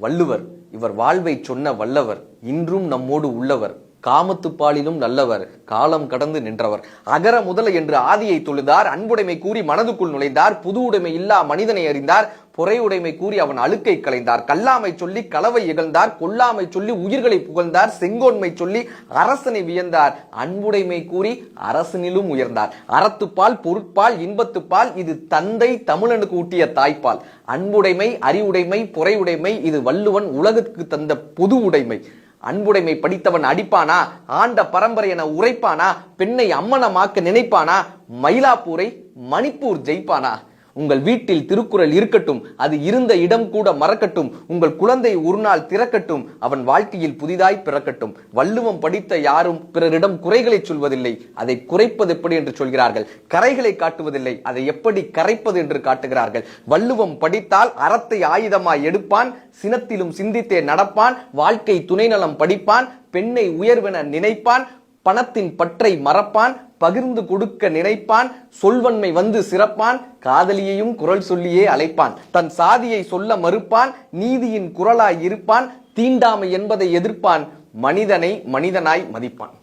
வள்ளுவர் இவர் வாழ்வை சொன்ன வல்லவர், இன்றும் நம்மோடு உள்ளவர், காமத்துப்பாலிலும் நல்லவர், காலம் கடந்து நின்றவர். அகர முதல என்று ஆதியை தொழுதார், அன்புடைமை கூறி மனதுக்குள் நுழைந்தார், புது உடைமை இல்லா மனிதனை அறிந்தார், பொறையுடைமை கூறி அவன் அழுக்கை களைந்தார், கல்லாமை சொல்லி களவை இகழ்ந்தார், கொல்லாமை சொல்லி உயிர்களை புகழ்ந்தார், செங்கோன்மை சொல்லி அரசனை வியந்தார், அன்புடைமை கூறி அரசனிலும் உயர்ந்தார். அறத்துப்பால் பொருட்பால் இன்பத்துப்பால் இது தந்தை தமிழனுக்கு ஊட்டிய தாய்ப்பால். அன்புடைமை அறிவுடைமை பொறையுடைமை இது வள்ளுவன் உலகுக்கு தந்த பொது உடைமை. அன்புடைமை படித்தவன் அடிப்பானா, ஆண்ட பரம்பரை என உரைப்பானா, பெண்ணை அம்மனமாக்க நினைப்பானா, மயிலாப்பூரை மணிப்பூர் ஜெயிப்பானா? உங்கள் வீட்டில் திருக்குறள் இருக்கட்டும், அது இருந்த இடம் கூட மறக்கட்டும், உங்கள் குழந்தை ஒரு நாள் திறக்கட்டும், அவன் வாழ்க்கையில் புதிதாய் பிறக்கட்டும். வள்ளுவம் படித்த யாரும் பிறரிடம் குறைகளை சொல்வதில்லை, அதை குறைப்பது எப்படி என்று சொல்கிறார்கள். கரைகளை காட்டுவதில்லை, அதை எப்படி கரைப்பது என்று காட்டுகிறார்கள். வள்ளுவம் படித்தால் அறத்தை ஆயுதமாய் எடுப்பான், சினத்திலும் சிந்தித்தே நடப்பான், வாழ்க்கை துணைநலம் படிப்பான், பெண்ணை உயர்வென நினைப்பான், பணத்தின் பற்றை மறப்பான், பகிர்ந்து கொடுக்க நினைப்பான், சொல்வன்மை வந்து சிறப்பான், காதலியையும் குரல் சொல்லியே அழைப்பான், தன் சாதியை சொல்ல மறுப்பான், நீதியின் குரலாய் இருப்பான், தீண்டாமை என்பதை எதிர்ப்பான், மனிதனை மனிதனாய் மதிப்பான்.